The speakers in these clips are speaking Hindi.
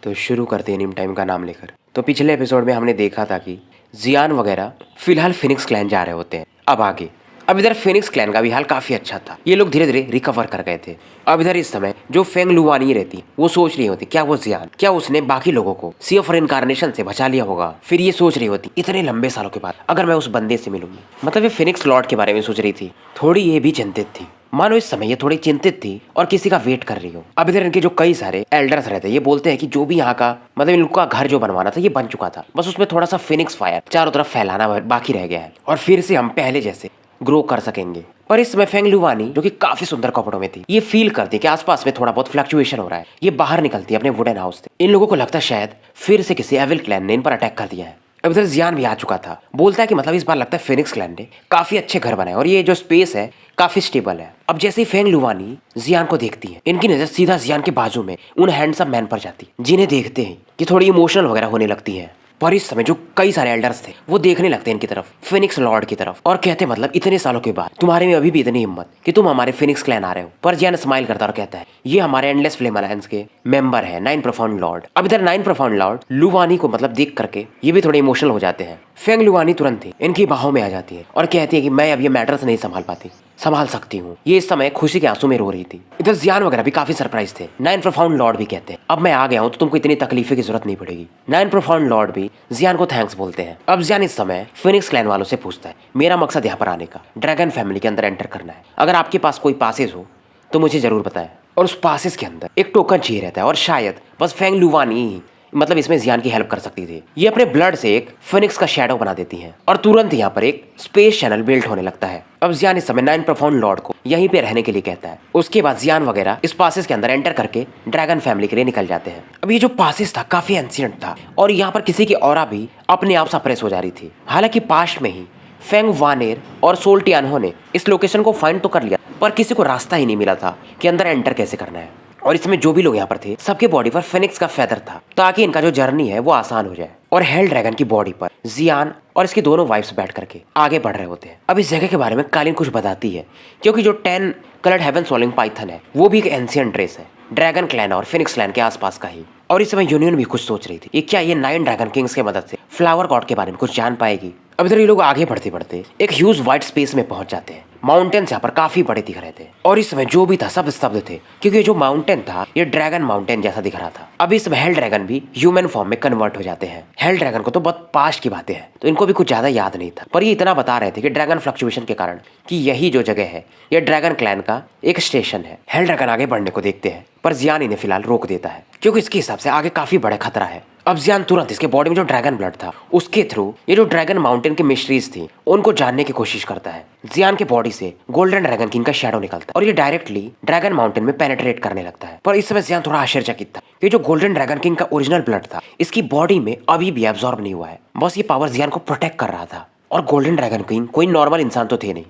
तो शुरू करते हैं नीम टाइम का नाम लेकर। तो पिछले एपिसोड में हमने देखा था कि जियान वगैरह फिलहाल फिनिक्स क्लैन जा रहे होते हैं। अब इधर फिनिक्स क्लैन का भी हाल काफी अच्छा था, ये लोग धीरे धीरे रिकवर कर गए थे। अब इधर इस समय जो फेंग लुवानी रहती वो सोच रही होती क्या वो जियान, क्या उसने बाकी लोगों को सी ऑफ इनकारनेशन से बचा लिया होगा। फिर ये सोच रही होती इतने लंबे सालों के बाद अगर मैं उस बंदे से मिलूंगी, मतलब ये फिनिक्स लॉर्ड के बारे में सोच रही थी। थोड़ी ये भी चिंतित थी, मानो इस समय ये थोड़ी चिंतित थी और किसी का वेट कर रही हो। अब इधर इनके जो कई सारे एल्डर्स रहते हैं ये बोलते हैं कि जो भी यहाँ का मतलब इनका घर जो बनवाना था ये बन चुका था, बस उसमें थोड़ा सा फिनिक्स फायर चारों तरफ फैलाना बाकी रह गया है और फिर से हम पहले जैसे ग्रो कर सकेंगे। पर इस समय फेंग लुवानी जो कि काफी सुंदर कपड़ों में थी ये फील करती कि आसपास में थोड़ा बहुत फ्लक्चुएशन हो रहा है। ये बाहर निकलती है अपने वुडन हाउस से। इन लोगों को लगता है शायद फिर से किसी एविल क्लैन ने इन पर अटैक कर दिया है। अब इधर जियान भी आ चुका था, बोलता है कि मतलब इस बार लगता है फिनिक्स क्लैन ने काफी अच्छे घर बनाए और ये जो स्पेस है काफी स्टेबल है। अब जैसे ही फेंग लुवानी जियान को देखती है, इनकी नजर सीधा जियान के बाजू में उन हैंडसम मैन पर जाती है जिन्हें देखते हैं कि थोड़ी इमोशनल वगैरह होने लगती है। पर इस समय जो कई सारे एल्डर्स थे वो देखने लगते हैं इनकी तरफ, फिनिक्स लॉर्ड की तरफ, और कहते मतलब इतने सालों के बाद तुम्हारे में अभी भी इतनी हिम्मत कि तुम हमारे फिनिक्स क्लैन आ रहे हो। पर जियान स्माइल करता और कहता है ये हमारे एंडलेस फ्लेम अलायंस के मेंबर है नाइन प्रोफाउंड लॉर्ड। अब इधर नाइन प्रोफाउंड लॉर्ड लुवानी को मतलब देख करके ये भी थोड़े इमोशनल हो जाते हैं। फेंग लुवानी तुरंत ही इनकी बाहों में आ जाती है और कहती है कि मैं अब ये मैटर्स नहीं संभाल सकती हूँ। ये इस समय खुशी के आंसू में रो रही थी। इधर जियान वगैरह भी काफी सरप्राइज थे। नाइन प्रोफाउंड लॉर्ड भी कहते हैं अब मैं आ गया हूँ तो तुमको इतनी तकलीफें की जरूरत नहीं पड़ेगी। नाइन प्रोफाउंड लॉर्ड भी जियान को थैंक्स बोलते हैं। अब जियान इस समय फिनिक्स क्लैन वालों से पूछता है मेरा मकसद यहाँ पर आने का ड्रैगन फैमिली के अंदर एंटर करना है, अगर आपके पास कोई पासेस हो तो मुझे जरूर बताएं। और उस पासेस के अंदर एक टोकन चाहिए रहता है और शायद बस फेंग लुवानी ही मतलब इसमें जियान की हेल्प कर सकती थी। ये अपने ब्लड से एक फिनिक्स का शैडो बना देती हैं और तुरंत यहाँ पर एक स्पेस चैनल बिल्ड होने लगता है। अब जियान इस समय नाइन प्रोफाउंड लॉर्ड को यहीं पे रहने के लिए कहता है। उसके बाद जियान वगैरह इस पासेस के अंदर एंटर करके ड्रैगन फैमिली के लिए निकल जाते हैं। अब ये जो पासेस था काफी एंशिएंट था और यहाँ पर किसी की ऑरा भी अपने आप सप्रेस हो जा रही थी। हालांकि पास्ट में ही फेंग वानेर और सोल टियानहो ने इस लोकेशन को फाइंड तो कर लिया पर किसी को रास्ता ही नहीं मिला था कि अंदर एंटर कैसे करना है। और इसमें जो भी लोग यहाँ पर थे सबके बॉडी पर फिनिक्स का फेदर था ताकि इनका जो जर्नी है वो आसान हो जाए। और हेल ड्रैगन की बॉडी पर जियान और इसकी दोनों वाइफ्स बैठ करके आगे बढ़ रहे होते हैं। अब इस जगह के बारे में कालीन कुछ बताती है क्योंकि जो 10 कलर्ड हेवन सोलिंग पाइथन है वो भी एक एंशिएंट रेस है, ड्रैगन क्लैन और फिनिक्स क्लैन के आसपास का ही। और इस समय यूनियन भी कुछ सोच रही थी ये क्या ये 9 ड्रैगन किंग्स की मदद से फ्लावर गॉड के बारे में कुछ जान पाएगी। अब इधर ये लोग आगे बढ़ते बढ़ते एक ह्यूज व्हाइट स्पेस में पहुंच जाते हैं। माउंटेन्स यहाँ पर काफी बड़े दिख रहे थे और इस समय जो भी था सब स्तब्ध थे क्योंकि जो माउंटेन था ये ड्रैगन माउंटेन जैसा दिख रहा था। अब इस समय हेल ड्रैगन भी ह्यूमन फॉर्म में कन्वर्ट हो जाते हैं। हेल ड्रैगन को तो बहुत पास्ट की बातें हैं तो इनको भी कुछ ज्यादा याद नहीं था, पर ये इतना बता रहे थे कि ड्रैगन फ्लक्चुएशन के कारण कि यही जो जगह है ये ड्रैगन क्लैन का एक स्टेशन है। हेल ड्रैगन आगे बढ़ने को देखते हैं पर जियान इन्हें फिलहाल रोक देता है क्योंकि इसके हिसाब से आगे काफी बड़ा खतरा है। अब जियान तुरंत इसके बॉडी में जो ड्रैगन ब्लड था उसके थ्रू ये जो ड्रैगन माउंटेन की मिस्ट्रीज थी उनको जानने की कोशिश करता है। जियान के बॉडी से गोल्डन ड्रैगन किंग का शैडो निकलता है और ये डायरेक्टली ड्रैगन माउंटेन में पेनिट्रेट करने लगता है। पर इस समय जियान थोड़ा आश्चर्यचकित था कि जो गोल्डन ड्रैगन किंग का ओरिजिनल ब्लड था इसकी बॉडी में अभी भी एब्जॉर्ब नहीं हुआ है, बस ये पावर जियान को प्रोटेक्ट कर रहा था। और गोल्डन ड्रैगन किंग कोई नॉर्मल इंसान तो थे नहीं,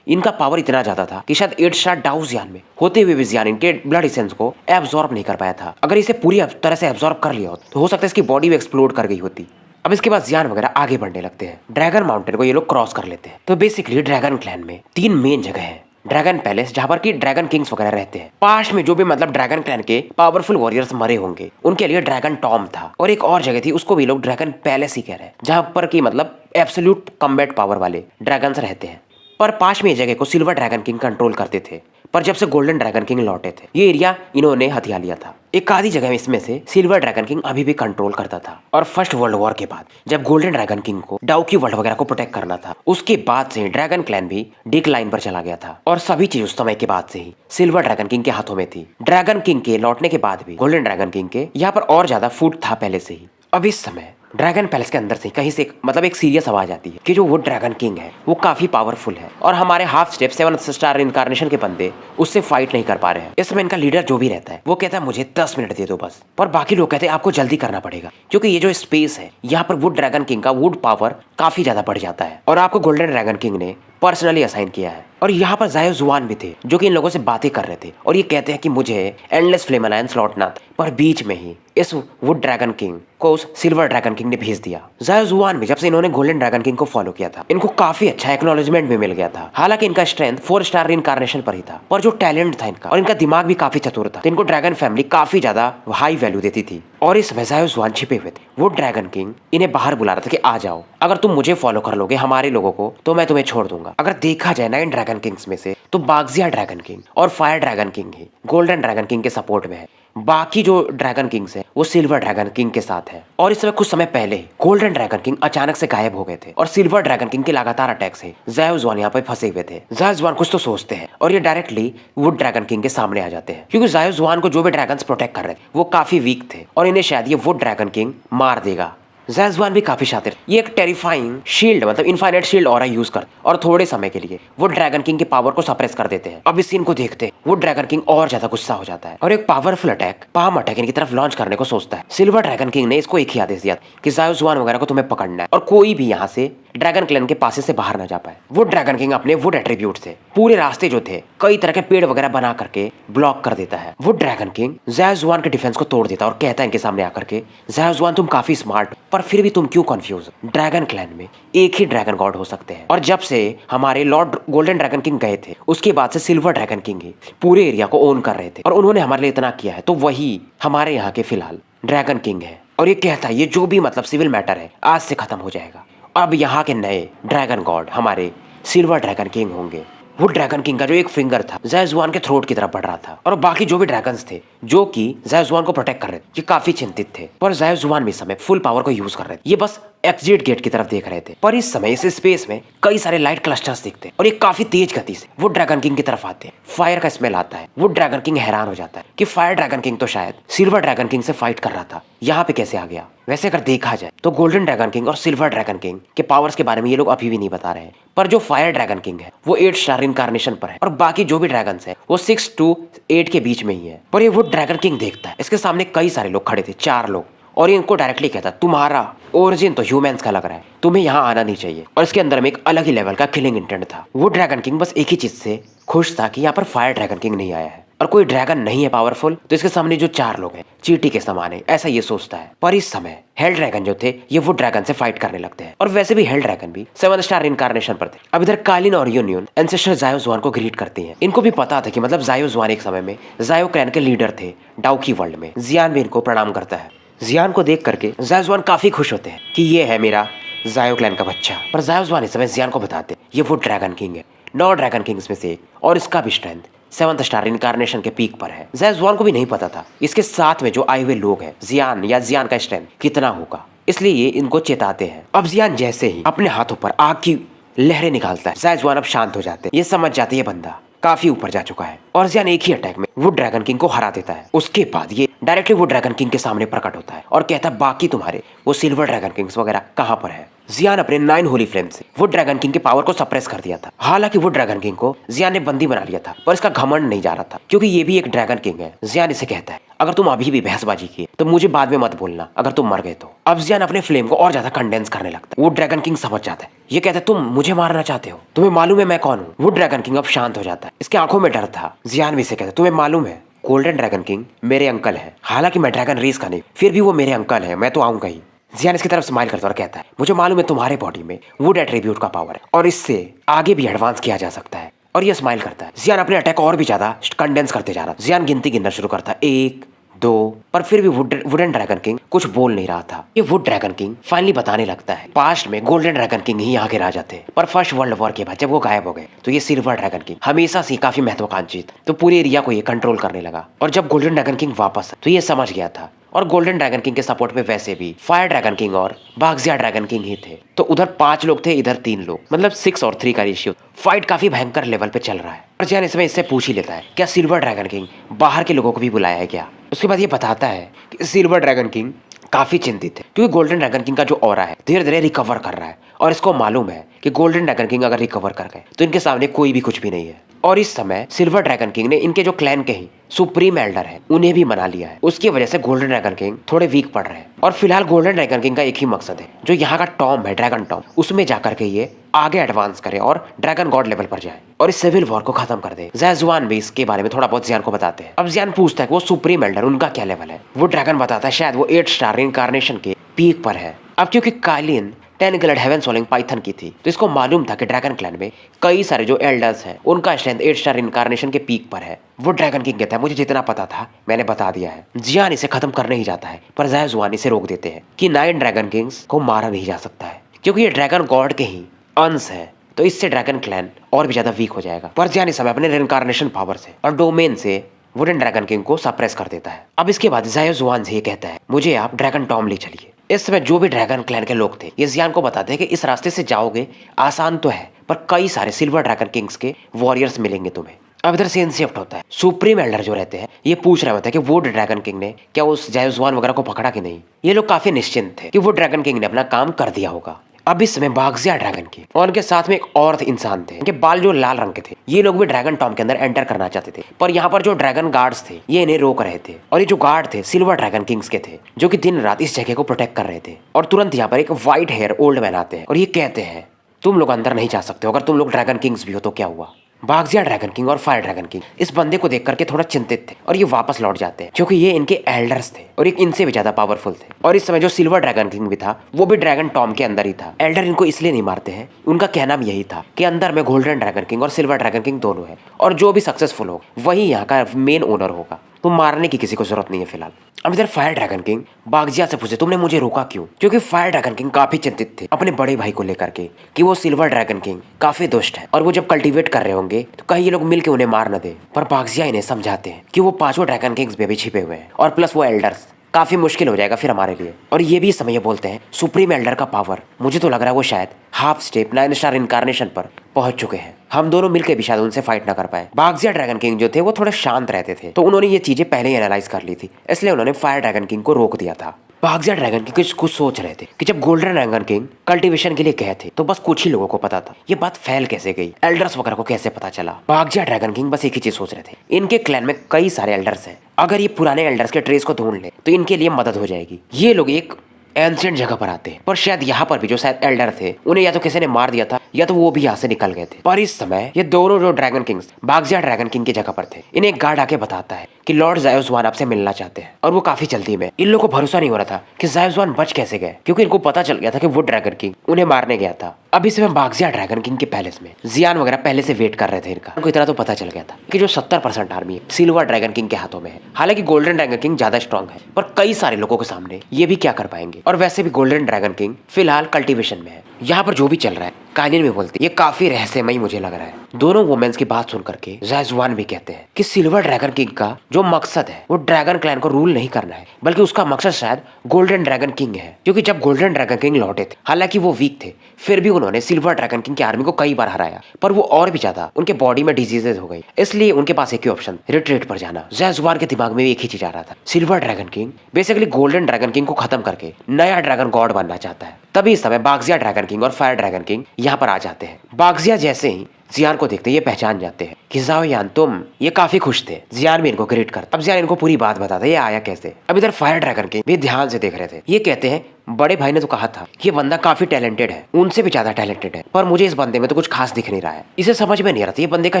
इनका पावर इतना ज्यादा था कि शायद 8 स्टार डाउ जियान में होते हुए भी जियान इनके ब्लड एसेंस को एब्जॉर्ब नहीं कर पाया था। अगर इसे पूरी तरह से एब्जॉर्ब कर लिया तो हो सकता है इसकी बॉडी भी एक्सप्लोड कर गई होती। अब इसके बाद जियान वगैरह आगे बढ़ने लगते हैं। ड्रैगन माउंटेन को ये लोग क्रॉस कर लेते हैं। तो बेसिकली ड्रैगन क्लैन में 3 मेन जगह है। ड्रैगन पैलेस जहाँ पर की ड्रैगन किंग्स वगैरह रहते हैं, पास्ट में जो भी मतलब ड्रैगन क्लैन के पावरफुल वॉरियर्स मरे होंगे उनके लिए ड्रैगन टॉम था, और एक और जगह थी उसको भी लोग ड्रैगन पैलेस ही कह रहे हैं जहाँ पर की मतलब एब्सोल्यूट कॉम्बैट पावर वाले ड्रैगन्स रहते हैं। पर पास में ये जगह को सिल्वर ड्रैगन किंग कंट्रोल करते थे, पर जब से गोल्डन ड्रैगन किंग लौटे थे ये एरिया इन्होंने हथिया लिया था। एक आधी जगह इसमें से सिल्वर ड्रैगन किंग अभी भी कंट्रोल करता था। और फर्स्ट वर्ल्ड वॉर के बाद जब गोल्डन ड्रैगन किंग को डाउकी वर्ल्ड वगैरह को प्रोटेक्ट करना था उसके बाद से ड्रैगन क्लैन भी डिक्लाइन पर चला गया था और सभी चीज उस समय के बाद से ही सिल्वर ड्रैगन किंग के हाथों में थी। ड्रैगन किंग के लौटने के बाद भी गोल्डन ड्रैगन किंग के यहाँ पर और ज्यादा फूट था पहले से ही। अब इस समय ड्रैगन पैलेस के अंदर से कहीं से एक सीरियस आवाज आती है कि जो वो ड्रैगन किंग है वो काफी पावरफुल है और हमारे हाफ स्टेप 7 स्टार इनकारनेशन के बंदे उससे फाइट नहीं कर पा रहे हैं। इसमें इनका लीडर जो भी रहता है वो कहता है मुझे 10 मिनट दे दो बस, पर बाकी लोग कहते हैं आपको जल्दी करना पड़ेगा क्योंकि ये जो स्पेस है यहाँ पर वुड ड्रैगन किंग का वुड पावर काफी ज्यादा बढ़ जाता है और आपको गोल्डन ड्रैगन किंग ने पर्सनली असाइन किया है। और यहाँ पर जायो जुआन भी थे जो कि इन लोगों से बातें कर रहे थे और ये कहते हैं कि मुझे एंडलेस फ्लेम अलायंस लौटना था, पर बीच में ही इस वुड ड्रैगन किंग को उस सिल्वर ड्रैगन किंग ने भेज दिया। ज़ायो जुआन भी जब से इन्होंने गोल्डन ड्रैगन किंग को फॉलो किया था, इनको काफी अच्छा एक्नॉलेजमेंट भी मिल गया था। हालांकि इनका स्ट्रेंथ 4 स्टार रिइंकार्नेशन पर ही था, पर जो टैलेंट था इनका और इनका दिमाग भी काफी चतुर था, तो इनको ड्रैगन फैमिली काफी ज्यादा हाई वैल्यू देती थी। और इस समय ज़ायो जुआन छिपे हुए थे। वो ड्रैगन किंग इन्हें बाहर बुला रहा था कि आ जाओ, अगर तुम मुझे फॉलो कर लोगे हमारे लोगों को तो मैं तुम्हें छोड़ दूंगा। अगर देखा जाए 9 ड्रैगन किंग्स में से तो बागजिया ड्रैगन किंग और फायर ड्रैगन किंग ही गोल्डन ड्रैगन किंग के सपोर्ट में है। बाकी जो ड्रैगन किंग्स हैं वो सिल्वर ड्रैगन किंग के साथ है। और इस समय कुछ समय पहले ही गोल्डन ड्रैगन किंग अचानक से गायब हो गए थे और सिल्वर ड्रैगन किंग के लगातार अटैक से ज़ायो जुआन यहाँ पे फंसे हुए थे। ज़ायो जुआन कुछ तो सोचते हैं और ये डायरेक्टली वुड ड्रैगन किंग के सामने आ जाते हैं, क्योंकि ज़ायो जुआन को जो भी ड्रैगन्स प्रोटेक्ट कर रहे थे वो काफी वीक थे और इन्हें शायद ये वुड ड्रैगन किंग मार देगा। ज़ायो जुआन भी काफी शातिर, ये एक टेरिफाइंग शील्ड मतलब इनफाइनाइट शील्ड ऑरा यूज कर और थोड़े समय के लिए वो ड्रैगन किंग की पावर को सप्रेस कर देते हैं। अब इस सीन को देखते वो ड्रैगन किंग और ज्यादा गुस्सा हो जाता है और एक पावरफुल अटैक पाम अटैक इनकी तरफ लॉन्च करने को सोचता है। सिल्वर ड्रैगन किंग ने इसको एक ही आदेश दिया कि ज़ायो जुआन वगैरह को तुम्हें पकड़ना है और कोई भी यहाँ से ड्रैगन क्लैन के पास से बाहर ना जा पाए। वो ड्रैगन किंग अपने वुड एट्रीब्यूट से पूरे रास्ते जो थे कई तरह के पेड़ वगैरह बना करके ब्लॉक कर देता है। वो ड्रैगन किंग ज़ायो जुआन के डिफेंस को तोड़ देता है और कहता है इनके सामने आकर के, ज़ायो जुआन तुम काफी स्मार्ट पर फिर भी तुम क्यों कंफ्यूज? ड्रैगन क्लैन में एक ही ड्रैगन गॉड हो सकते हैं और जब से हमारे लॉर्ड गोल्डन ड्रैगन किंग गए थे उसके बाद से सिल्वर ड्रैगन किंग ही पूरे एरिया को ओन कर रहे थे और उन्होंने हमारे लिए इतना किया है, तो वही हमारे यहाँ के फिलहाल ड्रैगन किंग है। और ये कहता है ये जो भी मतलब सिविल मैटर है आज से खत्म हो जाएगा। अब यहाँ के नए ड्रैगन गॉड हमारे सिल्वर ड्रैगन किंग होंगे। वो ड्रैगन किंग का जो एक फिंगर था ज़ायो जुआन के थ्रोट की तरफ बढ़ रहा था और बाकी जो भी ड्रैगन्स थे जो कि ज़ायो जुआन को प्रोटेक्ट कर रहे थे ये काफी चिंतित थे, पर ज़ायो जुआन भी इस समय फुल पावर को यूज कर रहे थे। ये बस एग्जिट गेट की तरफ देख रहे थे, पर इस समय इस स्पेस में कई सारे लाइट क्लस्टर्स दिखते हैं और ये काफी तेज गति से वो ड्रैगन किंग की तरफ आते हैं। फायर का स्मेल आता है। वो ड्रैगन किंग हैरान हो जाता है कि फायर ड्रैगन किंग तो शायद सिल्वर ड्रैगन किंग से फाइट कर रहा था, यहाँ पे कैसे आ गया? वैसे अगर देखा जाए तो गोल्डन ड्रैगन किंग और सिल्वर ड्रैगन किंग के पावर्स के बारे में ये लोग अभी भी नहीं बता रहे हैं, पर जो फायर ड्रैगन किंग है वो 8 स्टार इनकारनेशन पर है और बाकी जो भी ड्रैगन्स है वो 6 to 8 के बीच में ही है। पर ये वो ड्रैगन किंग देखता है इसके सामने कई सारे लोग खड़े थे, 4 लोग, और ये इनको डायरेक्टली कहता तुम्हारा ओरिजिन तो ह्यूमंस का लग रहा है, तुम्हें यहाँ आना नहीं चाहिए। और इसके अंदर में एक अलग ही लेवल का किलिंग इंटेंट था। वो ड्रैगन किंग बस एक ही चीज से खुश था कि यहाँ पर फायर ड्रैगन किंग नहीं आया है और कोई ड्रैगन नहीं है पावरफुल, तो इसके सामने जो 4 लोग हैं चींटी के समान है, ऐसा ये सोचता है। पर इस समय हेल ड्रैगन जो थे ये वो ड्रैगन से फाइट करने लगते हैं और वैसे भी हेल ड्रैगन भी 7 स्टार इनकारनेशन पर थे। अब इधर कालिन और यूनियन एंसेस्टर ज़ायो जुआन को ग्रीट करती हैं। इनको भी पता था कि मतलब ज़ायो जुआन एक समय में ज़ायो क्लैन के लीडर थे डाउकी वर्ल्ड में। जियान भी इनको प्रणाम करता है। जियान को देख करके ज़ायो जुआन काफी खुश होते हैं कि ये है मेरा ज़ायो क्लैन का बच्चा। पर ज़ायो जुआन इस समय जियान को बताते हैं ये वो ड्रैगन किंग है, 9 ड्रैगन किंग्स में से एक, और इसका भी स्ट्रेंथ 7th स्टार इनकारनेशन के पीक पर है। ज़ायो जुआन को भी नहीं पता था इसके साथ में जो आए हुए लोग हैं जियान का स्ट्रेंथ कितना होगा, इसलिए ये इनको चेताते हैं। अब जियान जैसे ही अपने हाथों पर आग की लहरें निकालता है ज़ायो जुआन अब शांत हो जाते हैं। ये समझ जाते ये बंदा काफी ऊपर जा चुका है और जियान एक ही अटैक में वो ड्रैगन किंग को हरा देता है। उसके बाद ये डायरेक्टली वो ड्रैगन किंग के सामने प्रकट होता है और कहता है बाकी तुम्हारे वो सिल्वर ड्रैगन किंग्स वगैरह कहाँ पर है? जियान अपने 9 होली फ्लेम से वो ड्रैगन किंग के पावर को सप्रेस कर दिया था। हालांकि वो ड्रैगन किंग को जियान ने बंदी बना लिया था, पर इसका घमंड नहीं जा रहा था क्योंकि ये भी एक ड्रैगन किंग है। जियान इसे कहता है अगर तुम अभी भी बहसबाजी की तो मुझे बाद में मत बोलना अगर तुम मर गए तो। अब जियान अपने फ्लेम को और ज्यादा कंडेंस करने लगता है। वो ड्रैगन किंग समझ जाता है, ये कहता है तुम मुझे मारना चाहते हो, तुम्हें मालूम है मैं कौन हूँ? वो ड्रैगन किंग अब शांत हो जाता है, इसके आंखों में डर था। जियान भी इसे कहता है तुम्हें मालूम है गोल्डन ड्रैगन किंग मेरे अंकल है, हालांकि मैं ड्रैगन रेस का नहीं, फिर भी वो मेरे अंकल है, मैं तो आऊंगा ही। जियान इसकी तरफ स्माइल करता और कहता है मुझे मालूम है तुम्हारे बॉडी में वुड एट्रीब्यूट का पावर है और इससे आगे भी एडवांस किया जा सकता है। और ये स्माइल करता है। जियान अपने अटैक और भी ज्यादा कंडेंस करते जा रहा है। जियान गिनती गिनना शुरू करता है 1 2, पर फिर भी वुडन ड्रैगन किंग कुछ बोल नहीं रहा था। ये वुड ड्रैगन किंग फाइनली बताने लगता है पास्ट में गोल्डन ड्रैगन किंग ही यहाँ के राजा थे, पर फर्स्ट वर्ल्ड वॉर के बाद जब वो गायब हो गए तो ये सिल्वर ड्रैगन किंग हमेशा से काफी महत्वाकांक्षी था, तो पूरे एरिया को ये कंट्रोल करने लगा। और जब गोल्डन ड्रैगन किंग वापस तो ये समझ गया था और गोल्डन ड्रैगन किंग के सपोर्ट में वैसे भी फायर ड्रैगन किंग और बागजिया ड्रैगन किंग ही थे, तो उधर 5 लोग थे इधर 3 लोग, मतलब 6 और 3 का रेशियो। फाइट काफी भयंकर लेवल पे चल रहा है और जियान इसमें इससे पूछ ही लेता है क्या सिल्वर ड्रैगन किंग बाहर के लोगों को भी बुलाया है क्या। उसके बाद ये बताता है कि सिल्वर ड्रैगन किंग काफी चिंतित है क्योंकि गोल्डन ड्रैगन किंग का जो ऑरा है धीरे धीरे रिकवर कर रहा है और इसको मालूम है कि गोल्डन ड्रैगन किंग अगर रिकवर कर गए तो इनके सामने कोई भी कुछ भी नहीं है। और इस समय सिल्वर ड्रैगन किंग ने इनके जो क्लैन के ही सुप्रीम एल्डर है उन्हें भी मना लिया है। उसकी वजह से गोल्डन ड्रैगन किंग थोड़े वीक पड़ रहे हैं और फिलहाल गोल्डन ड्रैगन किंग का एक ही मकसद है, जो यहाँ का टॉम है ड्रैगन टॉम, उसमें जाकर के ये आगे एडवांस करे और ड्रैगन गॉड लेवल पर जाए और इस सिविल वॉर को खत्म कर दे। ज़ेजुआन भी इसके बारे में थोड़ा बहुत जियान को बताते हैं। अब जियान पूछता है कि वो सुप्रीम एल्डर उनका क्या लेवल है। वो ड्रैगन बताता है शायद वो 8 स्टार इनकारनेशन के पीक पर है। अब क्योंकि कालिन 10 गिल्ड हेवन सोलिंग पाइथन की थी तो इसको मालूम था कि ड्रैगन क्लैन में कई सारे जो एल्डर्स हैं उनका स्ट्रेंथ 8 स्टार इनकारनेशन के पीक पर है। वो ड्रैगन किंग कहता है मुझे जितना पता था मैंने बता दिया है। जियान इसे खत्म करने ही जाता है पर ज़ेजुआन इसे रोक देते हैं कि 9 ड्रैगन किंग्स को मारा नहीं जा सकता है क्योंकि ये ड्रैगन गॉड के ही अंश है, तो इससे ड्रैगन क्लैन और भी ज्यादा वीक हो जाएगा। पर जियान इस समय अपने रिइंकार्नेशन पावर से और डोमेन से वुडन ड्रैगन किंग को सप्रेस कर देता है। अब इसके बाद ज़ेजुआन से ये कहता है मुझे आप ड्रैगन टॉम ले चलिए। इस समय जो भी ड्रैगन क्लैन के लोग थे ये जियान को बताते हैं कि इस रास्ते से जाओगे आसान तो है पर कई सारे सिल्वर ड्रैगन किंग्स के वॉरियर्स मिलेंगे तुम्हें। अब इधर सीन शिफ्ट होता है। सुप्रीम एल्डर जो रहते हैं ये पूछ रहे होते हैं कि वो ड्रैगन किंग ने क्या उस ज़ेजुआन वगैरह को पकड़ा कि नहीं। ये लोग काफी निश्चिंत थे कि वो ड्रैगन किंग ने अपना काम कर दिया होगा। अब इस समय बागजिया ड्रैगन की और उनके साथ में एक और इंसान थे, इनके बाल जो लाल रंग के थे। ये लोग भी ड्रैगन टॉम के अंदर एंटर करना चाहते थे पर यहाँ पर जो ड्रैगन गार्ड्स थे ये इन्हें रोक रहे थे। और ये जो गार्ड थे सिल्वर ड्रैगन किंग्स के थे जो कि दिन रात इस जगह को प्रोटेक्ट कर रहे थे। और तुरंत यहाँ पर एक व्हाइट हेयर ओल्ड मैन आते हैं और ये कहते हैं तुम लोग अंदर नहीं जा सकते हो, अगर तुम लोग ड्रैगन किंग्स भी हो तो क्या हुआ। बागजिया ड्रैगन किंग और फायर ड्रैगन किंग इस बंदे को देख करके थोड़ा चिंतित थे और ये वापस लौट जाते हैं क्योंकि ये इनके एल्डर्स थे और एक इनसे भी ज्यादा पावरफुल थे। और इस समय जो सिल्वर ड्रैगन किंग भी था वो भी ड्रैगन टॉम के अंदर ही था। एल्डर इनको इसलिए नहीं मारते हैं, उनका कहना भी यही था कि अंदर में गोल्डन ड्रैगन किंग और सिल्वर ड्रैगन किंग दोनों है और जो भी सक्सेसफुल हो वही यहाँ का मेन ओनर होगा, तो मारने की किसी को जरूरत नहीं है फिलहाल। अब इधर फायर ड्रैगन किंग बागजिया से पूछे तुमने मुझे रोका क्यों, क्योंकि फायर ड्रैगन किंग काफी चिंतित थे अपने बड़े भाई को लेकर के कि वो सिल्वर ड्रैगन किंग काफी दुष्ट है और वो जब कल्टीवेट कर रहे होंगे तो कहीं ये लोग मिलके उन्हें मार न दे। पर बागजिया इन्हें समझाते हैं कि वो 5 ड्रैगन किंग्स में भी छिपे हुए हैं और प्लस वो एल्डर्स काफी मुश्किल हो जाएगा फिर हमारे लिए। और ये भी इस समय बोलते हैं सुप्रीम एल्डर का पावर मुझे तो लग रहा है वो शायद हाफ स्टेप 9 स्टार इनकारनेशन पर पहुंच चुके हैं, हम दोनों मिलकर भी शायद उनसे फाइट ना कर पाए। बागजिया ड्रैगन किंग जो थे वो थोड़े शांत रहते थे तो उन्होंने ये चीजें पहले ही एनालाइज कर ली थी, इसलिए उन्होंने फायर ड्रैगन किंग को रोक दिया था। बागजिया ड्रैगन किंग कुछ सोच रहे थे कि जब गोल्डन ड्रैगन किंग कल्टीवेशन के लिए गए थे तो बस कुछ ही लोगों को पता था, ये बात फैल कैसे गई, एल्डर्स वगैरह को कैसे पता चला। बागजिया ड्रैगन किंग बस एक ही चीज सोच रहे थे इनके क्लैन में कई सारे एल्डर्स हैं, अगर ये पुराने एल्डर्स के ट्रेस को ढूंढ ले तो इनके लिए मदद हो जाएगी। ये लोग एक एंशिएंट जगह पर आते हैं पर शायद यहाँ पर भी जो शायद एल्डर थे उन्हें या तो किसी ने मार दिया था या तो वो भी यहाँ से निकल गए थे। पर इस समय ये दोनों जो ड्रैगन किंग्स बागजिया ड्रैगन किंग की जगह पर थे, इन्हें एक गार्ड आके बताता है कि लॉर्ड ज़ेजुआन आपसे मिलना चाहते हैं और वो काफी जल्दी में। इन लोगों को भरोसा नहीं हो रहा था कि ज़ेजुआन बच कैसे गए क्योंकि इनको पता चल गया था कि वो ड्रैगन किंग उन्हें मारने गया था। अब इस समय बागजिया ड्रैगन किंग के पैलेस में जियान वगैरह पहले से वेट कर रहे थे इनका। उनको इतना तो पता चल गया था कि जो 70% आर्मी है सिल्वर ड्रैगन किंग के हाथों में है। हालांकि गोल्डन ड्रैगन किंग ज्यादा स्ट्रांग है पर कई सारे लोगों के सामने ये भी क्या कर पाएंगे। और वैसे भी गोल्डन ड्रैगन किंग फिलहाल कल्टीवेशन में है। यहाँ पर जो भी चल रहा है कालिन में बोलते ये काफी रहस्यमयी मुझे लग रहा है। दोनों वुमेन्स की बात सुन करके ज़ेजुआन भी कहते हैं कि सिल्वर ड्रैगन किंग का जो मकसद है वो ड्रैगन क्लैन को रूल नहीं करना है बल्कि उसका मकसद शायद गोल्डन ड्रैगन किंग है। क्योंकि जब गोल्डन ड्रैगन किंग लौटे थे हालांकि वो वीक थे फिर भी उन्होंने सिल्वर ड्रैगन किंग की आर्मी को कई बार हराया पर वो और भी ज्यादा उनके बॉडी में डिजीजेज हो गई, इसलिए उनके पास एक ही ऑप्शन रिट्रीट पर जाना। ज़ेजुआन के दिमाग में भी एक ही चीज आ रहा था, silver dragon king basically golden dragon king को खत्म करके नया ड्रैगन गॉड बनना चाहता है। तभी इस समय बागजिया ड्रैगन किंग और फायर ड्रैगन किंग यहाँ पर आ जाते हैं। बागजिया जैसे ही जियान को देखते ये पहचान जाते हैं कि ज़ाओयान तुम, ये काफी खुश थे। जियान भी इनको ग्रेट करता। अब जियान इनको पूरी बात बताता ये आया कैसे। अब इधर फायर ड्रैगन किंग भी ध्यान से देख रहे थे। ये कहते हैं बड़े भाई ने तो कहा था ये बंदा काफी टैलेंटेड है, उनसे भी ज्यादा टैलेंटेड है, पर मुझे इस बंदे में तो कुछ खास दिख नहीं रहा है। इसे समझ में नहीं आ रहा था ये बंदे का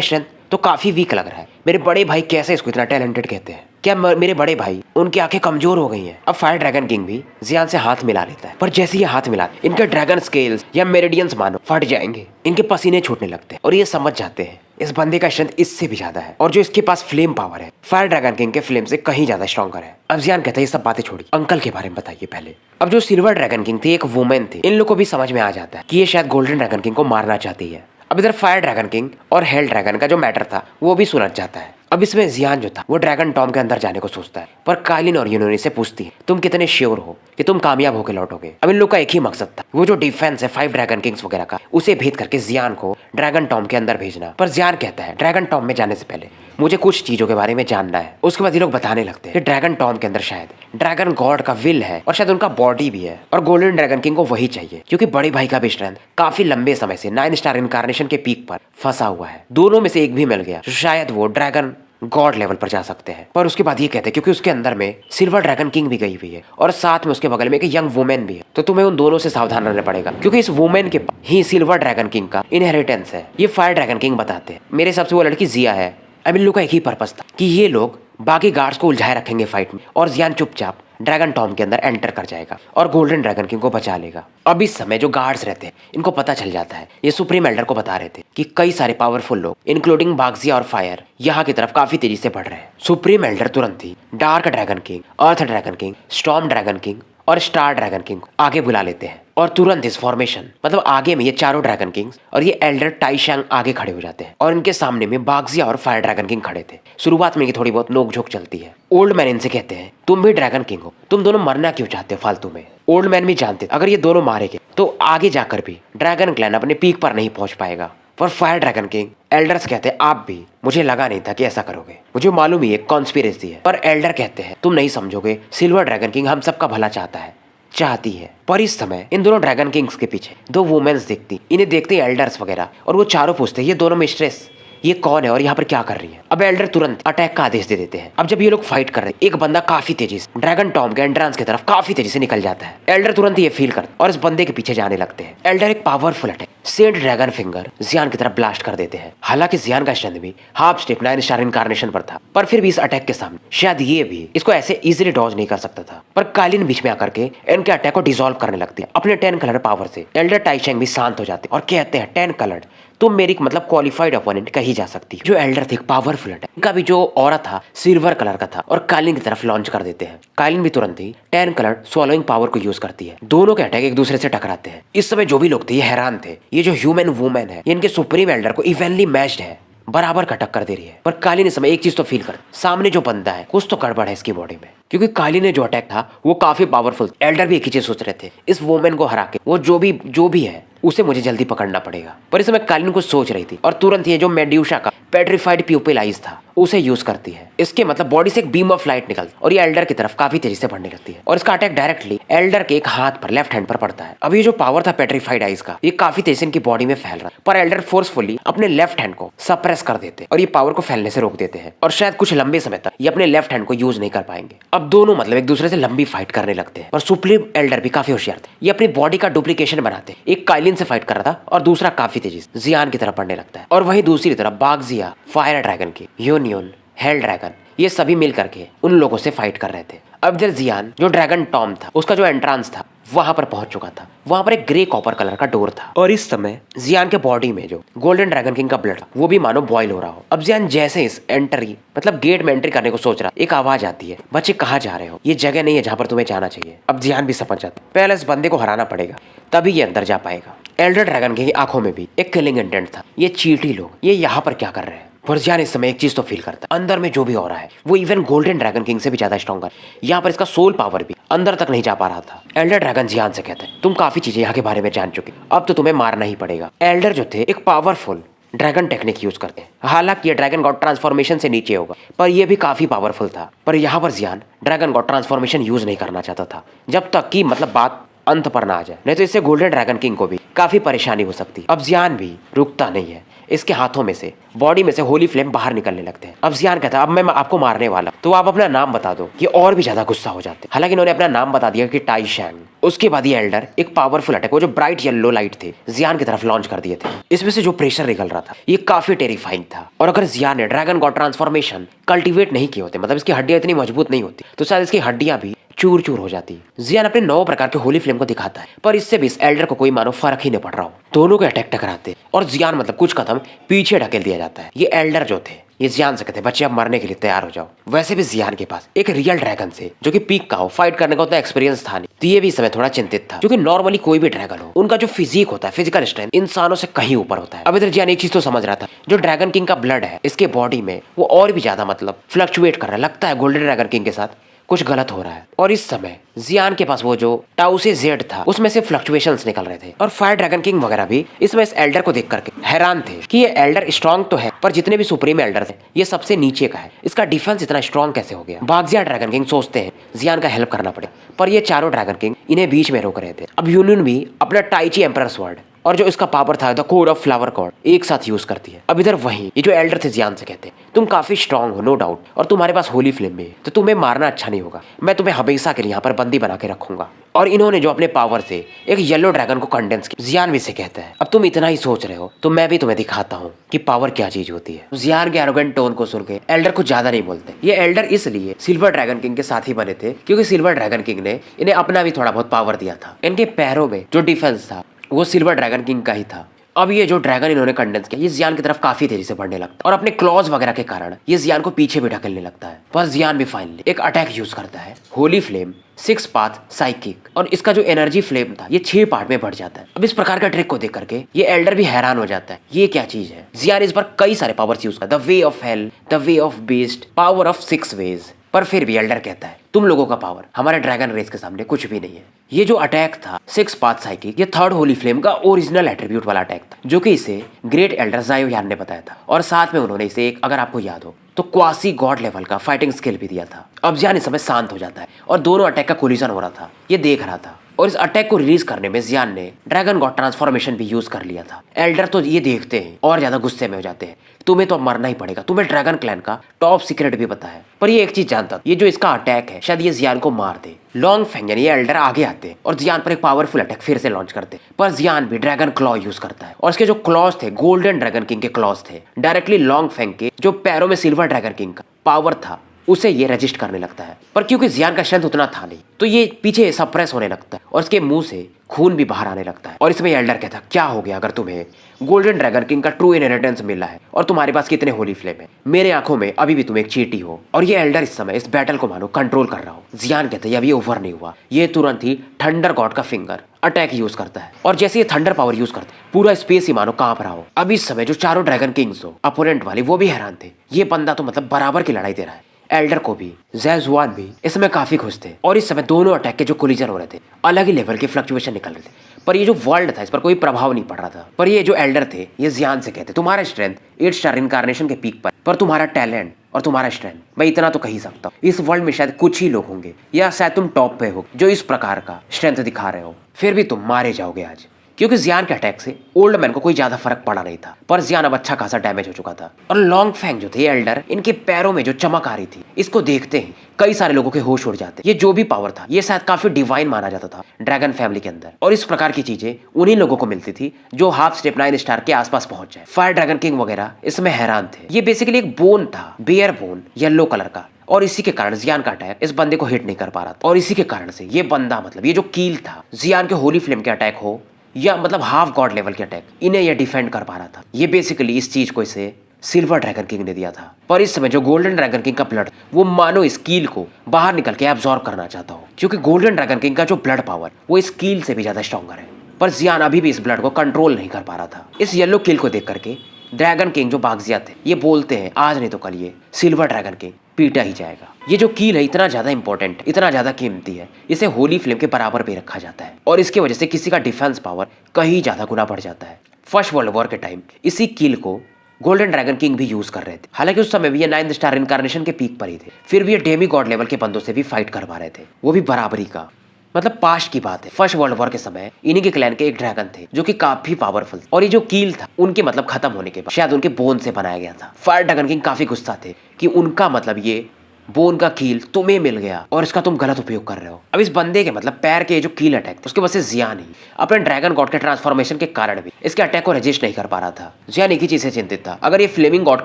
स्ट्रेंथ तो काफी वीक लग रहा है। मेरे बड़े भाई कैसे इसको इतना टैलेंटेड कहते हैं, क्या मेरे बड़े भाई उनकी आंखें कमजोर हो गई हैं। अब फायर ड्रैगन किंग भी जियान से हाथ मिला लेता है पर जैसे ये हाथ मिला इनके ड्रैगन स्केल्स या मेरिडियंस मानो फट जाएंगे, इनके पसीने छूटने लगते हैं और ये समझ जाते हैं इस बंदे का स्ट्रेंथ इससे भी ज्यादा है और जो इसके पास फ्लेम पावर है फायर ड्रैगन किंग के फ्लेम से कहीं ज्यादा स्ट्रॉन्गर है। अब जियान कहता है ये सब बातें छोड़ी, अंकल के बारे में बताइए पहले। अब जो सिल्वर ड्रैगन किंग थी एक वुमेन थी, इन लोगों को भी समझ में आ जाता है कि ये शायद गोल्डन ड्रैगन किंग को मारना चाहती है। अब इधर फायर ड्रैगन किंग और हेल ड्रैगन का जो मैटर था वो भी सुलझ जाता है। अब इसमें जियान जो था वो ड्रैगन टॉम के अंदर जाने को सोचता है पर कालिन और यूनोनी से पूछती है तुम कितने श्योर हो कि तुम कामयाब होकर लौटोगे। अब इन लोग का एक ही मकसद था वो जो डिफेंस है 5 ड्रैगन किंग्स वगैरह का उसे भेद करके जियान को ड्रैगन टॉम के अंदर भेजना। पर जियान कहता है ड्रैगन टॉम में जाने से पहले मुझे कुछ चीजों के बारे में जानना है। उसके बाद ये लोग बताने लगते हैं कि ड्रैगन टॉम के अंदर शायद ड्रैगन गॉड का विल है और शायद उनका बॉडी भी है और गोल्डन ड्रैगन किंग को वही चाहिए क्योंकि बड़े भाई का भी स्ट्रेंथ काफी लंबे समय से 9 स्टार इनकारनेशन के पीक पर फंसा हुआ है। दोनों में से एक भी मिल गया तो शायद वो ड्रैगन गॉड लेवल पर जा सकते हैं। पर उसके बाद ये कहते हैं क्योंकि उसके अंदर में सिल्वर ड्रैगन किंग भी गई हुई है और साथ में उसके बगल में एक यंग वुमेन भी है, तो तुम्हें उन दोनों से सावधान रहना पड़ेगा क्योंकि इस वुमेन के पास ही सिल्वर ड्रैगन किंग का इनहेरिटेंस है। ये फायर ड्रैगन किंग बताते हैं। मेरे हिसाब से वो लड़की जिया है। अब इन लोग का एक ही पर्पस था कि ये लोग बाकी गार्ड्स को उलझाए रखेंगे फाइट में और जियान चुपचाप ड्रैगन टॉम के अंदर एंटर कर जाएगा और गोल्डन ड्रैगन किंग को बचा लेगा। अब इस समय जो गार्ड्स रहते हैं इनको पता चल जाता है, ये सुप्रीम एल्डर को बता रहे थे कि कई सारे पावरफुल लोग इंक्लूडिंग बागजिया और फायर यहाँ की तरफ काफी तेजी से बढ़ रहे हैं। सुप्रीम एल्डर तुरंत ही dark dragon king, earth dragon king, storm dragon king और स्टार ड्रैगन किंग आगे बुला लेते हैं और तुरंत इस फॉर्मेशन मतलब आगे में ये चारों ड्रैगन किंग्स और ये एल्डर टाइशैंग आगे खड़े हो जाते हैं और इनके सामने में बागजिया और फायर ड्रैगन किंग खड़े थे। शुरुआत में ये थोड़ी बहुत नोकझोंक चलती है। ओल्ड मैन इनसे कहते हैं तुम भी ड्रैगन किंग हो, तुम दोनों मरना क्यों चाहते हो फालतू में। ओल्ड मैन भी जानते अगर ये दोनों मारे गए तो आगे जाकर भी ड्रैगन क्लैन अपने पीक पर नहीं पहुंच पाएगा। पर फायर ड्रैगन किंग एल्डर्स कहते हैं आप भी, मुझे लगा नहीं था कि ऐसा करोगे, मुझे मालूम ही एक कॉन्स्पिरेसी है। पर एल्डर कहते हैं तुम नहीं समझोगे, सिल्वर ड्रैगन किंग हम सबका भला चाहती है। पर इस समय इन दोनों ड्रैगन किंग्स के पीछे दो वुमेन्स दिखती, इन्हें देखते हैं एल्डर्स वगैरह और वो चारों पूछते हैं ये दोनों मिस्ट्रेस ये कौन है और यहाँ पर क्या कर रही है। अब एल्डर तुरंत अटैक का आदेश दे देते हैं। अब जब ये लोग फाइट कर रहे हैं एक बंदा काफी तेजी से ड्रैगन टॉम के एंट्रेंस की तरफ काफी तेजी से निकल जाता है। एल्डर तुरंत ये फील करते और इस बंदे के पीछे जाने लगते हैं। एल्डर एक powerful attack saint dragon finger Jian की तरफ ब्लास्ट कर देते हैं। हालांकि जियान का स्टैंड भी हाफ स्टेप 9 स्टार इनकार्नेशन पर था, पर फिर भी इस अटैक के सामने शायद ये भी इसको ऐसे इजीली डॉज नहीं कर सकता था। पर कालिन बीच में आकर के इनके अटैक को डिसॉल्व करने लगती है अपने 10 कलर पावर से। एल्डर टाइशैंग भी शांत हो जाते हैं और कहते हैं 10 कलर्ड तुम मेरी मतलब क्वालिफाइड ओपोनेंट कही जा सकती है। जो एल्डर थे पावरफुल अटैक इनका भी जो ऑरा था सिल्वर कलर का था और कालिन की तरफ लॉन्च कर देते हैं। कालिन भी तुरंत ही 10 कलर स्वॉलोइंग पावर को यूज करती है। दोनों के अटैक एक दूसरे से टकराते हैं। इस समय जो भी लोग थे ये हैरान थे, ये जो ह्यूमन वुमेन है ये इनके सुप्रीम एल्डर को इवनली मैच्ड है, बराबर का टक्कर दे रही है। पर काली ने समय एक चीज तो फील कर सामने जो बंदा है कुछ तो गड़बड़ है इसकी बॉडी में, क्योंकि काली ने जो अटैक था वो काफी पावरफुल। एल्डर भी एक ही चीज सोच रहे थे इस वुमेन को हरा के वो जो भी है उसे मुझे जल्दी पकड़ना पड़ेगा। पर इस समय कालिन कुछ सोच रही थी और तुरंत ये जो मेड्यूसा का पेट्रिफाइड प्यूपिल आइज था उसे यूज करती है। इसके मतलब बॉडी से एक बीम ऑफ लाइट निकलती और ये एल्डर की तरफ काफी तेजी से बढ़ने लगती है और इसका अटैक डायरेक्टली एल्डर के एक हाथ पर लेफ्ट हैंड पर पड़ता है। अब ये जो पावर था पेट्रिफाइड आइज का ये काफी तेजी से इनकी बॉडी में फैल रहा है, पर एल्डर फोर्सफुली अपने लेफ्ट हैंड को सप्रेस कर देते और ये पावर को फैलने से रोक देते हैं और शायद कुछ लंबे समय तक ये अपने लेफ्ट हैंड को यूज नहीं कर पाएंगे। अब दोनों मतलब एक दूसरे से लंबी फाइट करने लगते हैं और सुप्रीम एल्डर भी काफी होशियार थे, ये अपनी बॉडी का डुप्लीकेशन बनाते। एक काइलिन से फाइट कर रहा था और दूसरा काफी तेजी से जियान की तरफ बढ़ने लगता है और वहीं दूसरी तरफ बागजिया, फायर ड्रैगन की, यूनियन, हेल ड्रैगन ये सभी मिल करके उन लोगों से फाइट कर रहे थे। अब इधर जियान जो ड्रैगन टॉम था उसका जो एंट्रेंस था वहां पर पहुंच चुका था। वहां पर एक ग्रे कॉपर कलर का डोर था और इस समय जियान के बॉडी में जो गोल्डन ड्रैगन किंग का ब्लड वो भी मानो बॉयल हो रहा हो। अब जियान जैसे इस एंट्री मतलब गेट में एंट्री करने को सोच रहा, एक आवाज आती है बच्चे कहाँ जा रहे हो, ये जगह नहीं है जहां पर तुम्हें जाना चाहिए। अब जियान भी समझ जाता पहले इस बंदे को हराना पड़ेगा तभी ये अंदर जा पाएगा। एल्डर ड्रैगन की आंखों में भी एक किलिंग इंटेंट था, ये चीटी लोग ये यहाँ पर क्या कर रहे हैं। पर जियान इस समय एक चीज तो फील करता है अंदर में जो भी हो रहा है वो इवन गोल्डन ड्रैगन किंग से भी ज्यादा स्ट्रॉन्गर। यहाँ पर इसका सोल पावर भी अंदर तक नहीं जा पा रहा था। एल्डर ड्रैगन जियान से कहता है तुम काफी चीजें यहाँ के बारे में जान चुके, अब तो तुम्हें मारना ही पड़ेगा। एल्डर जो थे एक पावरफुल ड्रैगन टेक्निक यूज करते हैं, हालांकि ये ड्रैगन गॉड ट्रांसफॉर्मेशन से नीचे होगा पर यह भी काफी पावरफुल था। पर यहाँ पर जियान ड्रैगन गॉड ट्रांसफॉर्मेशन यूज नहीं करना चाहता था जब तक कि मतलब बात अंत पर ना आ जाए, नहीं तो इससे गोल्डन ड्रैगन किंग को भी काफी परेशानी हो सकती है। अब जियान भी रुकता नहीं है, इसके हाथों में से बॉडी में से होली फ्लेम बाहर निकलने लगते हैं। अब जियान कहता है अब मैं आपको मारने वाला, तो आप अपना नाम बता दो। ये और भी ज्यादा गुस्सा हो जाते हैं। हालांकि इन्होंने अपना नाम बता दिया कि टाइशैंग। उसके बाद ये एल्डर एक पावरफुल अटैक वो जो ब्राइट येलो लाइट थे जियान की तरफ लॉन्च कर दिए थे। इसमें से जो प्रेशर निकल रहा था ये काफी टेरिफाइंग था और अगर जियान ने ड्रैगन गॉड ट्रांसफॉर्मेशन कल्टीवेट नहीं किए होते मतलब इसकी हड्डियां इतनी मजबूत नहीं होती तो शायद इसकी हड्डियां भी चूर चूर हो जाती। जियान अपने 9 प्रकार के होली फ्लेम को दिखाता है पर इससे भी इस एल्डर को कोई मानो फर्क ही नहीं पड़ रहा हो। दोनों के अटैक टकराते और जियान मतलब कुछ कदम पीछे ढकेल दिया जाता है। ये एल्डर जो थे ये जियान से कहते हैं बच्चे अब मरने के लिए तैयार हो जाओ। वैसे भी जियान के पास एक रियल ड्रैगन से जो कि पीक का हो, फाइट करने का उतना एक्सपीरियंस था नहीं, तो ये भी इस समय थोड़ा चिंतित था क्योंकि नॉर्मली कोई भी ड्रैगन हो उनका जो फिजिक होता है फिजिकल स्ट्रेंथ इंसानों से कहीं ऊपर होता है। अब इधर जियान एक चीज तो समझ रहा था जो ड्रैगन किंग का ब्लड है इसके बॉडी में वो और भी ज्यादा मतलब फ्लक्चुएट कर रहा है, लगता है गोल्डन ड्रैगन किंग के साथ कुछ गलत हो रहा है। और इस समय जियान के पास वो जो टाउ से जेड था उसमें से फ्लक्चुएशंस निकल रहे थे और फायर ड्रैगन किंग वगैरह भी इसमें इस एल्डर को देख करके हैरान थे कि ये एल्डर स्ट्रॉन्ग तो है पर जितने भी सुप्रीम एल्डर थे ये सबसे नीचे का है, इसका डिफेंस इतना स्ट्रॉन्ग कैसे हो गया। बागजिया ड्रैगन किंग सोचते हैं जियान का हेल्प करना पड़े पर ये चारों ड्रैगन किंग इन्हें बीच में रोक रहे थे। अब यूनियन भी अपना टाइची एम्परर स्वॉर्ड और जो इसका पावर था the core of flower God एक साथ यूज करती है। अब इधर वहीं ये जो एल्डर थे जियान से कहते हैं तुम काफी स्ट्रांग हो नो डाउट, और तुम्हारे पास होली फ्लेम भी है, तो तुम्हें मारना अच्छा नहीं होगा, मैं तुम्हें हमेशा के लिए यहाँ पर बंदी बना के रखूंगा। और इन्होंने जो अपने पावर से एक येलो ड्रैगन को कंडेंस किया। जियान भी से कहता है अब तुम इतना ही सोच रहे हो तो मैं भी तुम्हें दिखाता हूँ कि पावर क्या चीज होती है। जियान के एरोगेंट टोन को सुन के एल्डर कुछ ज्यादा नहीं बोलते। ये एल्डर इसलिए सिल्वर ड्रैगन किंग के साथ ही बने थे क्योंकि सिल्वर ड्रैगन किंग ने इन्हें अपना भी थोड़ा बहुत पावर दिया था। इनके पैरों में जो डिफेंस था वो सिल्वर ड्रैगन किंग का ही था। अब ये जो ड्रैगन इन्होंने कंडेंस किया ये जियान की तरफ काफी तेजी से बढ़ने लगता है और अपने क्लॉज वगैरह के कारण ये जियान को पीछे भी ढकेलने लगता है। पर जियान भी फाइनली एक अटैक यूज करता है, होली फ्लेम 6 पाथ साइकिक, और इसका जो एनर्जी फ्लेम था ये 6 पार्ट में बढ़ जाता है। अब इस प्रकार का ट्रिक को देख करके ये एल्डर भी हैरान हो जाता है, ये क्या चीज है। जियान इस पर कई सारे पावर्स यूज करता है, the way of hell, the way of beast, power of 6 ways, पर फिर भी एल्डर कहता है तुम लोगों का पावर हमारे ड्रैगन रेस के सामने कुछ भी नहीं है। ये जो अटैक था 6 पाथ साइकिक ये थर्ड होली फ्लेम का ओरिजिनल एट्रीब्यूट वाला अटैक था जो कि इसे ग्रेट एल्डर ज़ायोयान ने बताया था, और साथ में उन्होंने इसे एक, अगर आपको याद हो तो क्वासी गॉड लेवल का फाइटिंग स्किल भी दिया था। अब जियान इस समय शांत हो जाता है और दोनों अटैक का कोलिजन हो रहा था ये देख रहा था, और इस अटैक को रिलीज करने में जियान ने ड्रैगन गॉड ट्रांसफॉर्मेशन भी यूज कर लिया था। एल्डर तो ये देखते हैं और ज्यादा गुस्से में हो जाते हैं, तुम्हें तो अब मरना ही पड़ेगा, तुम्हें ड्रैगन क्लैन का टॉप सीक्रेट भी पता है। पर ये एक चीज जानता था, ये जो इसका अटैक है शायद ये जियान को मार दे। लॉन्ग फैंग यानी ये एल्डर आगे आते हैं और जियान पर एक पावरफुल अटैक फिर से लॉन्च करते हैं, पर जियान भी ड्रैगन क्लॉ यूज करता है और इसके जो क्लॉज थे गोल्डन ड्रैगन किंग के क्लॉज थे, डायरेक्टली लॉन्ग फैंग के जो पैरों में सिल्वर ड्रैगन किंग का पावर था उसे ये रजिस्ट करने लगता है। पर क्योंकि जियान का स्ट्रेंथ उतना था नहीं तो ये पीछे सप्रेस होने लगता है और इसके मुंह से खून भी बाहर आने लगता है। और इसमें एल्डर कहता है क्या हो गया अगर तुम्हें गोल्डन ड्रैगन किंग का ट्रू इनहेरिटेंस मिला है और तुम्हारे पास कितने होली फ्लेम है, मेरे आंखों में अभी भी तुम एक चीटी हो। और ये एल्डर इस समय इस बैटल को मानो कंट्रोल कर रहा हो। जियान कहते हैं अभी ओवर नहीं हुआ, ये तुरंत ही थंडर गॉड का फिंगर अटैक यूज करता है और जैसे ये थंडर पावर यूज करता है पूरा स्पेस ही मानो कांप रहा हो। अब इस समय जो चारों ड्रैगन किंग्स हो अपोनेंट वाले वो भी हैरान थे, ये बंदा तो मतलब बराबर की लड़ाई दे रहा है। एल्डर को भी ज़ेजुआन भी इसमें काफी खुश थे और इस समय दोनों अटैक के जो कोलिजन हो रहे थे अलग ही लेवल के फ्लक्चुएशन निकल रहे थे, पर ये जो वर्ल्ड था इस पर कोई प्रभाव नहीं पड़ रहा था। पर ये जो एल्डर थे ये जियान से कहते तुम्हारा स्ट्रेंथ 8 स्टार इनकारनेशन के पीक पर तुम्हारा टैलेंट और तुम्हारा स्ट्रेंथ मैं इतना तो कह ही सकता हूँ इस वर्ल्ड में शायद कुछ ही लोग होंगे या शायद तुम टॉप पे हो जो इस प्रकार का स्ट्रेंथ दिखा रहे हो, फिर भी तुम मारे जाओगे आज। क्योंकि जियान के अटैक से ओल्ड मैन को कोई ज्यादा फर्क पड़ा नहीं था, पर जियान अब अच्छा खासा डैमेज हो चुका था। और लॉन्ग फैंग जो थे एल्डर इनके पैरों में जो चमक आ रही थी इसको देखते ही कई सारे लोगों के होश उड़ जाते। ये जो भी पावर था ये शायद काफी डिवाइन माना जाता था ड्रैगन फैमिली के अंदर, और इस प्रकार की चीजें उन्हीं लोगों को मिलती थी जो हाफ स्टेप 9 स्टार के आसपास पहुंच जाए। फायर ड्रैगन किंग वगैरह इसमें हैरान थे। ये बेसिकली एक बोन था, बेयर बोन येलो कलर का, और इसी के कारण जियान का अटैक इस बंदे को हिट नहीं कर पा रहा था। और इसी के कारण से ये बंदा मतलब ये जो कील था जियान के होली फ्लेम के अटैक हो या मतलब हाफ गॉड लेवल के अटैक इन्हें यह डिफेंड कर पा रहा था। ये बेसिकली इस चीज को इसे सिल्वर ड्रैगन किंग ने दिया था। पर इस समय जो गोल्डन ड्रैगन किंग का ब्लड वो मानो इस कील को बाहर निकल के एब्जॉर्ब करना चाहता हो, क्योंकि गोल्डन ड्रैगन किंग का जो ब्लड पावर वो इस कील से भी ज्यादा स्ट्रॉन्गर है। पर जियान अभी भी इस ब्लड को कंट्रोल नहीं कर पा रहा था। इस येलो कील को देख करके ड्रैगन किंग जो बागजिया थे ये बोलते हैं आज नहीं तो कल ये सिल्वर ड्रैगन किंग पीटा ही जाएगा। ये जो कील है इतना ज्यादा इंपॉर्टेंट इतना ज्यादा कीमती है, इसे होली फ्लेम के बराबर पे रखा जाता है और इसकी वजह से किसी का डिफेंस पावर कहीं ज्यादा गुना बढ़ जाता है। फर्स्ट वर्ल्ड वॉर के टाइम इसी कील को गोल्डन ड्रैगन किंग भी यूज कर रहे थे। हालांकि उस समय भी ये 9 स्टार इनकारनेशन के पीक पर ही थे, फिर भी ये डेमी गॉड लेवल के बंदों से भी फाइट कर पा रहे थे, वो भी बराबरी का। मतलब पास्ट की बात है, फर्स्ट वर्ल्ड वॉर के समय इन्हीं के क्लैन के एक ड्रैगन थे जो कि काफी पावरफुल, और ये जो कील था उनके मतलब खत्म होने के बाद शायद उनके बोन से बनाया गया था। फायर ड्रैगन किंग काफी गुस्सा थे कि उनका मतलब ये बोन का कील तुम्हें मिल गया और इसका तुम गलत उपयोग कर रहे हो। अब इस बंदे के मतलब पैर के जो कील अटैक उसके वजह से जियान ही अपने ड्रैगन गॉड के ट्रांसफॉर्मेशन के कारण भी इसके अटैक को रजिस्ट नहीं कर पा रहा था। जियान एक ही चीज से चिंतित था, अगर ये फ्लेमिंग गॉड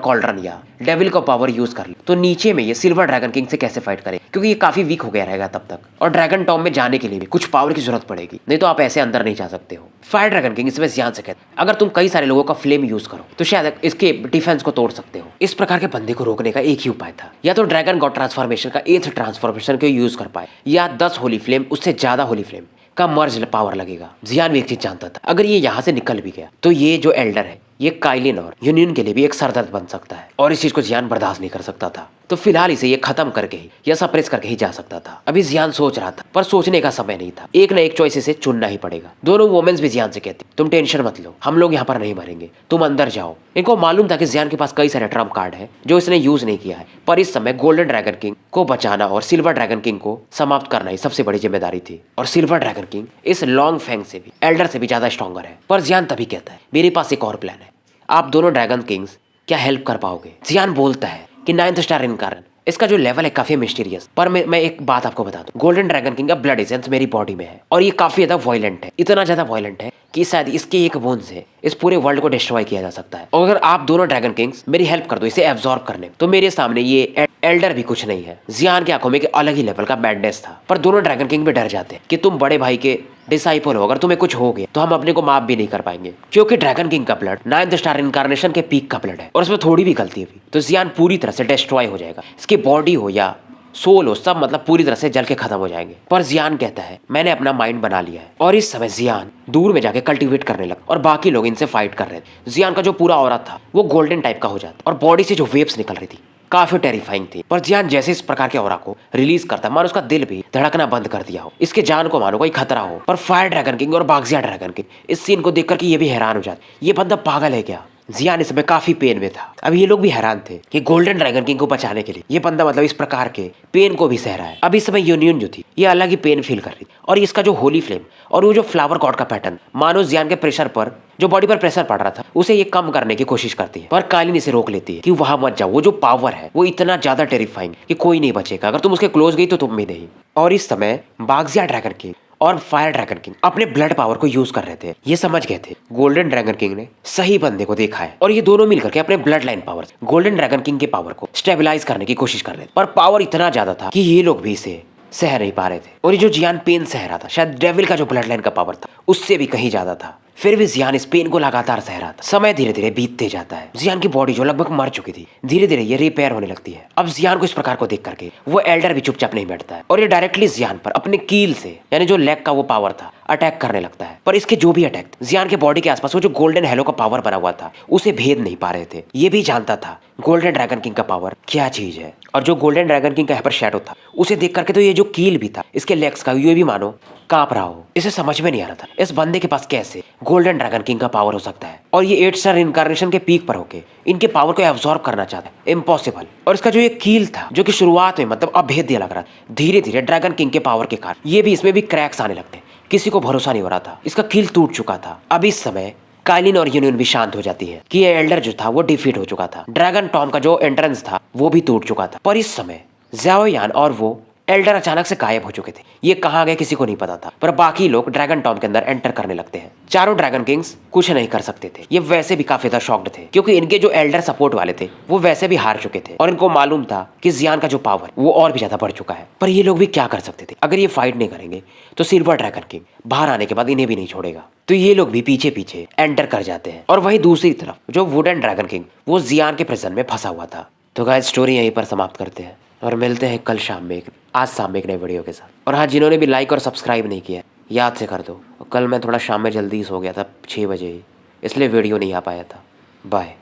कॉल्ड्रन या डेविल का पावर यूज कर ले तो नीचे में ये सिल्वर ड्रैगन किंग से कैसे फाइट करे, क्योंकि ये काफी वीक हो गया रहेगा तब तक, और ड्रैगन टॉम में जाने के लिए भी कुछ पावर की जरूरत पड़ेगी, नहीं तो आप ऐसे अंदर नहीं जा सकते हो। फायर ड्रैगन किंग इसमें जियान से कहते अगर तुम कई सारे लोगों का फ्लेम यूज करो तो शायद इसके डिफेंस को तोड़ सकते हो। इस प्रकार के बंदे को रोकने का एक ही उपाय था, या तो ड्रैगन गॉड ट्रांसफॉर्मेशन का 8th ट्रांसफॉर्मेशन को यूज कर पाए या 10 होली फ्लेम उससे ज्यादा होली फ्लेम का मर्ज पावर लगेगा। जियान भी एक चीज जानता था, अगर ये यहाँ से निकल भी गया तो ये जो एल्डर है ये काइलिन और यूनियन के लिए भी एक सरदर्द बन सकता है और इस चीज को जियान बर्दाश्त नहीं कर सकता था। तो फिलहाल इसे ये खत्म करके ही या सप्रेस करके ही जा सकता था। अभी जियान सोच रहा था पर सोचने का समय नहीं था। एक ना एक चॉइस इसे चुनना ही पड़ेगा। दोनों वुमेन्स भी जियान से कहती तुम टेंशन मत लो, हम लोग यहाँ पर नहीं मरेंगे, तुम अंदर जाओ। इनको मालूम था कि जियान के पास कई सारे ट्रम्प कार्ड है जो इसने यूज नहीं किया है, पर इस समय गोल्डन ड्रैगन किंग को बचाना और सिल्वर ड्रैगन किंग को समाप्त करना ही सबसे बड़ी जिम्मेदारी थी। और सिल्वर ड्रैगन किंग इस लॉन्ग फैंग से भी एल्डर से भी ज्यादा स्ट्रॉन्गर है। पर जियान तभी कहता है मेरे पास एक और प्लान है, आप दोनों ड्रैगन किंग्स क्या हेल्प कर पाओगे? जियान बोलता है कि 9th स्टार इनकारन इसका जो लेवल है काफी मिस्टीरियस। पर मैं एक बात आपको बता दूं, गोल्डन ड्रैगन किंग का ब्लड एसेंस मेरी बॉडी में है और ये काफी ज्यादा वायलेंट है, इतना ज्यादा वायलेंट है कि शायद इसके एक बूंद से इस पूरे वर्ल्ड को डिस्ट्रॉय किया जा सकता है। और अगर आप दोनों ड्रैगन किंग्स मेरी हेल्प कर दो इसे एब्जॉर्ब करने, तो मेरे सामने ये एल्डर भी कुछ नहीं है। जियान की आंखों में एक अलग ही लेवल का बैडनेस था। पर दोनों ड्रैगन किंग भी डर जाते हैं कि तुम बड़े भाई के डिसाइपल हो, अगर तुम्हें कुछ हो गया तो हम अपने को माफ भी नहीं कर पाएंगे, क्योंकि ड्रैगन किंग का ब्लड 9th स्टार इनकारनेशन के पीक का ब्लड है और उसमें थोड़ी भी गलती हुई तो जियान पूरी तरह से डिस्ट्रॉय हो जाएगा। इसकी बॉडी हो या सोल हो, सब मतलब पूरी तरह से जल के खत्म हो जाएंगे। पर जियान कहता है मैंने अपना माइंड बना लिया है। और इस समय जियान दूर में जाके कल्टीवेट करने लगा और बाकी लोग इनसे फाइट कर रहे थे। जियान का जो पूरा ऑरा था वो गोल्डन टाइप का हो जाता और बॉडी से जो वेव्स निकल रही थी काफी टेरिफाइंग थी। पर जियान जैसे इस प्रकार के ऑरा को रिलीज करता मानो उसका दिल भी धड़कना बंद कर दिया हो, इसके जान को मानो कोई खतरा हो। पर फायर ड्रैगन किंग और बागजिया ड्रैगन किंग इस सीन को देख करके ये भी हैरान हो जाते, ये बंदा पागल है क्या? जियान इस समय काफी पेन में था। अब ये लोग भी हैरान थे कि गोल्डन ड्रैगन किंग को बचाने के लिए ये बंदा मतलब इस प्रकार के पेन को भी सह रहा है। अब इस समय यूनियन जो थी ये अलग ही पेन फील कर रही थी और इसका जो होली फ्लेम और वो जो फ्लावर गॉड का पैटर्न मानो जियान के प्रेशर पर जो बॉडी पर प्रेशर पड़ रहा था उसे ये कम करने की कोशिश करती है। पर काइलिन इसे रोक लेती है कि वहां मत जाओ, वो जो पावर है वो इतना ज्यादा टेरिफाइंग कि कोई नहीं बचेगा, अगर तुम उसके क्लोज गई तो तुम भी नहीं। और इस समय बागजिया ड्रैगन किंग और फायर ड्रैगन किंग अपने ब्लड पावर को यूज कर रहे थे। ये समझ गए थे गोल्डन ड्रैगन किंग ने सही बंदे को देखा है और ये दोनों मिलकर के अपने blood line power golden dragon king के पावर को स्टेबलाइज करने की कोशिश कर रहे थे। पर पावर इतना ज्यादा था कि ये लोग भी इसे सह नहीं पा रहे थे। और ये जो जियान पेन सह रहा था शायद डेविल का जो ब्लड लाइन का पावर था उससे भी कहीं ज्यादा था। फिर भी जियान इस पेन को लगातार सह रहा था। समय धीरे धीरे बीतते जाता है। जियान की बॉडी जो लगभग मर चुकी थी धीरे धीरे ये रिपेयर होने लगती है। अब जियान को इस प्रकार को देख करके वो एल्डर भी चुपचाप नहीं बैठता है और ये डायरेक्टली जियान पर अपने कील से यानी जो लेग का वो पावर था अटैक करने लगता है। पर इसके जो भी अटैक जियान के बॉडी के आसपास वो जो गोल्डन हेलो का पावर बना हुआ था उसे भेद नहीं पा रहे थे। ये भी जानता था गोल्डन ड्रैगन किंग का पावर क्या चीज है और जो गोल्डन ड्रैगन किंग का यहाँ पर शैडो था उसे देख करके तो ये जो कील भी था इसके लेग्स का ये भी मानो कांप रहा हो। इसे समझ में नहीं आ रहा था इस बंदे के पास कैसे गोल्डन ड्रैगन किंग का पावर हो सकता है और ये 8 स्टार इनकारनेशन के पीक पर होके इनके पावर को एब्जॉर्ब करना चाहता है, इम्पॉसिबल। और इसका जो ये कील था जो कि शुरुआत में मतलब अभेद्य लग रहा था, धीरे धीरे ड्रैगन किंग के पावर के कारण ये भी इसमें भी क्रैक्स आने लगते, किसी को भरोसा नहीं हो रहा था। इसका कील टूट चुका था। अब इस समय काइलिन और यूनियन भी शांत हो जाती है कि ये एल्डर जो था वो डिफीट हो चुका था। ड्रैगन टॉम का जो एंट्रेंस था वो भी टूट चुका था। पर इस समय ज़ाओयान और वो एल्डर अचानक से गायब हो चुके थे। ये कहाँ गए किसी को नहीं पता था। पर बाकी लोग ड्रैगन टॉम के अंदर एंटर करने लगते हैं। चारों ड्रैगन किंग्स कुछ नहीं कर सकते थे। ये वैसे भी काफी ज्यादा शॉक्ड थे क्योंकि इनके जो एल्डर सपोर्ट वाले थे वो वैसे भी हार चुके थे और इनको मालूम था कि जियान का जो पावर वो और भी ज्यादा बढ़ चुका है। पर ये लोग भी क्या कर सकते थे, अगर ये फाइट नहीं करेंगे तो सिल्वर ड्रैगन किंग बाहर आने के बाद इन्हें भी नहीं छोड़ेगा। तो ये लोग भी पीछे पीछे एंटर कर जाते हैं और वही दूसरी तरफ जो वुडन ड्रैगन किंग वो जियान के प्रिजन में फंसा हुआ था। तो गाइस स्टोरी यहीं पर समाप्त करते हैं और मिलते हैं कल शाम में आज शाम में एक नए वीडियो के साथ। और हाँ, जिन्होंने भी लाइक और सब्सक्राइब नहीं किया याद से कर दो। कल मैं थोड़ा शाम में जल्दी सो गया था 6 बजे ही, इसलिए वीडियो नहीं आ पाया था। बाय।